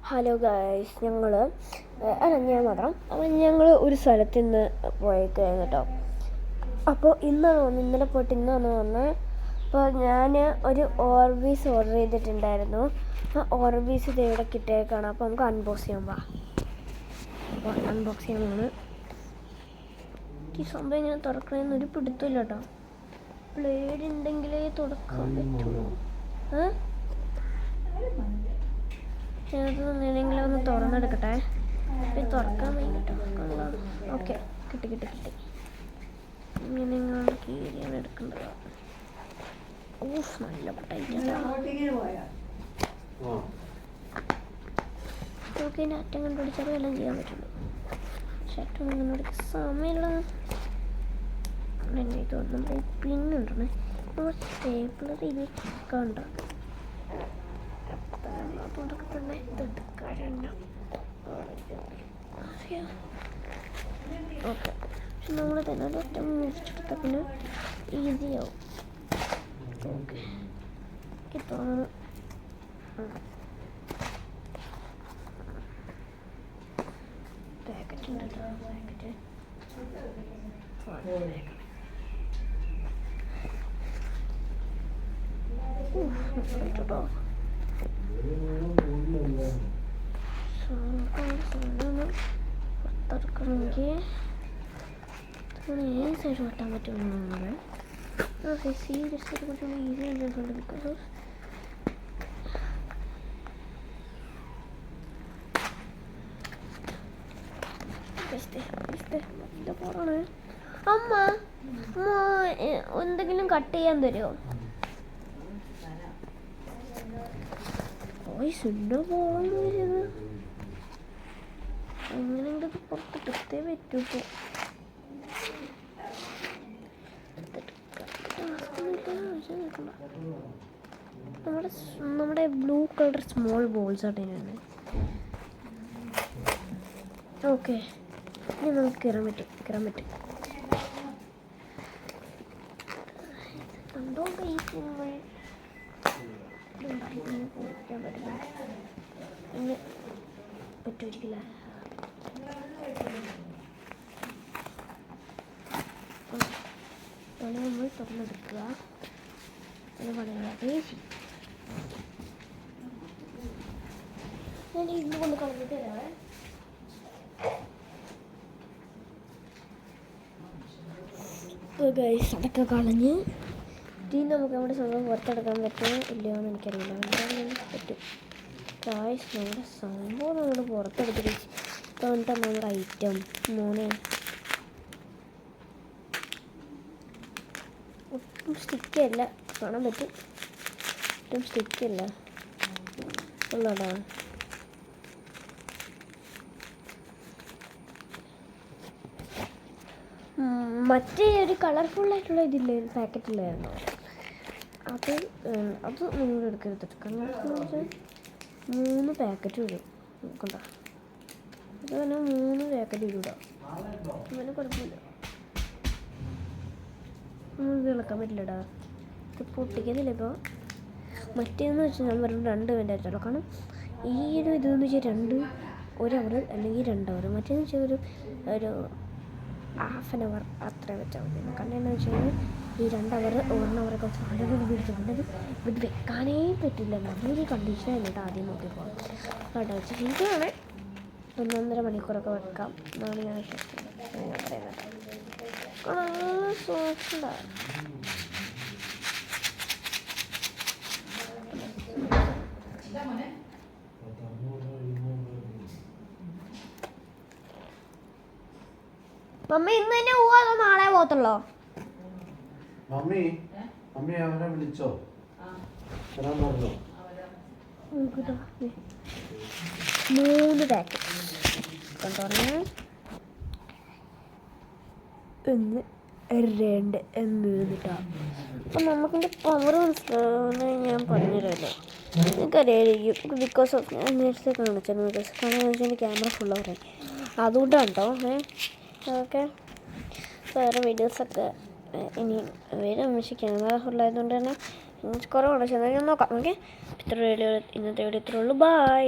Hello guys, ഞാൻ മാത്രം. അപ്പം ഞങ്ങൾ ഒരു സ്ഥലത്ത് നിന്ന് പോയേക്കായിരുന്നു കേട്ടോ. അപ്പോൾ ഇന്നലെ പോയിട്ട് ഇന്നാണ് വന്നത്. അപ്പോൾ ഞാൻ ഒരു ഓർബീസ് ഓർഡർ ചെയ്തിട്ടുണ്ടായിരുന്നു. ആ ഓർബീസ് ഇത് ഇവിടെ കിട്ടിയേക്കാണ്. അപ്പോൾ നമുക്ക് അൺബോക്സ് ചെയ്യാൻ പോവാം. അപ്പോൾ അൺബോക്സ് ചെയ്യാനാണ് ഈ സംഭവം. ഇങ്ങനെ തുറക്കണമെന്നൊരു പിടുത്തമില്ല കേട്ടോ. ബ്ലേഡ് ഉണ്ടെങ്കിലേ തുറക്കാൻ പറ്റുള്ളൂ. അത് എങ്ങനെയെങ്കിലും ഒന്ന് തുറന്നെടുക്കട്ടെ. ഇത് തുറക്കാൻ വേണ്ടിട്ടോ. ഓക്കെ, കിട്ടി. ഇങ്ങനെ കീരിയാണ് എടുക്കേണ്ടത്. ഊഫ്, നല്ല ടൈറ്റാണ്. നമുക്ക് ഇതിൻ്റെ അറ്റം കണ്ടുപിടിച്ചാൽ എല്ലാം ചെയ്യാൻ പറ്റുള്ളൂ. പക്ഷെ അറ്റം കണ്ടുപിടിക്കാൻ സമയമുള്ള എന്നെ തോന്നുന്നു. പിന്നുണ്ടേ സ്റ്റേപ്പിളർ ഇതിലൊക്കെ ഉണ്ടാക്കും. അതൊക്കെ തന്നെ ഇതെടുക്കാറുണ്ട്. ഓക്കെ, പക്ഷെ നമ്മൾ തന്നെ ഒറ്റ മുറിച്ചെടുത്താൽ പിന്നെ ഈസിയാവും. ഓക്കെ, എനിക്ക് തോന്നുന്നു പാക്കറ്റ് ഉണ്ട് കേട്ടോ. പാക്കറ്റ് കേട്ടോ. പുറത്തെടുക്കണമെങ്കിൽ ഏത് സൈഡ് വെട്ടാൻ പറ്റുമെന്ന് സീരിയസ് കുറച്ചും ഈസി ആയിട്ടുണ്ട്. ബിക്കോസ് പോറാണ്. അമ്മ എന്തെങ്കിലും കട്ട് ചെയ്യാൻ തരുമോ? എങ്ങനെയെങ്കിലും പുറത്തിട്ടേ പറ്റൂ. നമ്മുടെ ബ്ലൂ കളർ സ്മോൾ ബോൾസ് ആയിട്ട്. ഓക്കെ, ഇനി നമുക്ക് കയറാൻ പറ്റും. കണ്ടോ ഇനി പറ്റൂരിക്കില്ല. നമ്മൾ തുറന്നെടുക്കുക. അത് വളരെ ഈസി. ഞാൻ ഇന്ന് കൊണ്ട് കളഞ്ഞിട്ട് തരാവേ. അതൊക്കെ കളഞ്ഞ് ഇനി നമുക്ക് നമ്മുടെ സംഭവം പുറത്തെടുക്കാൻ പറ്റുമോ ഇല്ലയോ എന്ന് എനിക്കറിയില്ല. എന്തായാലും പറ്റും. നമ്മുടെ സംഭവം നമ്മൾ പുറത്തെടുത്തിട്ട് തോന്നിട്ട് നമ്മുടെ ഐറ്റം മോനെ ഒട്ടും സ്റ്റിക്കല്ല. കാണാൻ പറ്റും, ഒട്ടും സ്റ്റിക്കല്ല ഉള്ളതാ. മറ്റേ ഒരു കളർഫുള്ളായിട്ടുള്ള ഇതില്ലേ പാക്കറ്റില്ലായിരുന്നു, അത് നിങ്ങൾ എടുക്കരുത്. കാരണം 3 പാക്കറ്റ് വരും. നോക്കണ്ട, അത് തന്നെ 3 പാക്കറ്റ് വരും. അങ്ങനെ കുഴപ്പമില്ല. ഇത് ഇളക്കാൻ പറ്റില്ലടാ. ഇത് പൊട്ടിക്കുന്നില്ല. ഇപ്പോൾ മറ്റേന്ന് വെച്ചാൽ ഞാൻ പറഞ്ഞു 2 മിനിറ്റ് ആയിട്ടുള്ളൂ. കാരണം ഈ ഒരു ഇതെന്ന് വെച്ചാൽ 1 അവർ അല്ലെങ്കിൽ 2 അവർ. മറ്റേന്ന് വെച്ചാൽ ഒരു ½ an hour അത്ര വെച്ചാൽ മതി. കാരണം എന്താ വെച്ച് കഴിഞ്ഞാൽ ഈ 2 അവർ 1 അവറൊക്കെ സാധനങ്ങൾ പിടിച്ചിട്ടുണ്ടെങ്കിൽ ഇത് വെക്കാനേ പറ്റില്ല. നല്ലൊരു കണ്ടീഷനായിരുന്നു കേട്ടോ. ആദ്യം നോക്കിയപ്പോൾ കേട്ടോ വെച്ച് ശരിയാണ് 1.5 മണിക്കൂറൊക്കെ വെക്കാം എന്നാണ് ഞാൻ പറയുന്നത്. നല്ല സോഫ്റ്റാണ്. മമ്മി ഇന്ന് തന്നെ പോവാ അതോ നാളെ പോകത്തുള്ളോ? മമ്മി അവനെ വിളിച്ചോ? 3 പാക്കറ്റ് കൊണ്ടുവരണേ. 1 2 എന്നിട്ടാ. അപ്പം നമുക്കിൻ്റെ പവർ മനസ്സിലാവുന്ന ഞാൻ പറഞ്ഞുതരാമല്ലോ. എനിക്കറിയായിരിക്കും. ബിക്കോസ് ഓഫ് ഞാൻ നേരത്തെ കാണിച്ചത്. ബിക്കോസ് കാരണം വെച്ചാൽ എൻ്റെ ക്യാമറ ഫുള്ളായി. അതുകൊണ്ടാണ് കേട്ടോ. ഓക്കെ, വേറെ വീഡിയോസൊക്കെ ഇനി വരും. പക്ഷേ ക്യാമറ ഫുള്ളായതുകൊണ്ട് തന്നെ കുറവാണ്. പക്ഷേ എന്നാൽ ഞാൻ നോക്കാം. ഓക്കെ, ഇന്നത്തെ വീഡിയോ ഇത്രേ ഉള്ളൂ. ബൈ.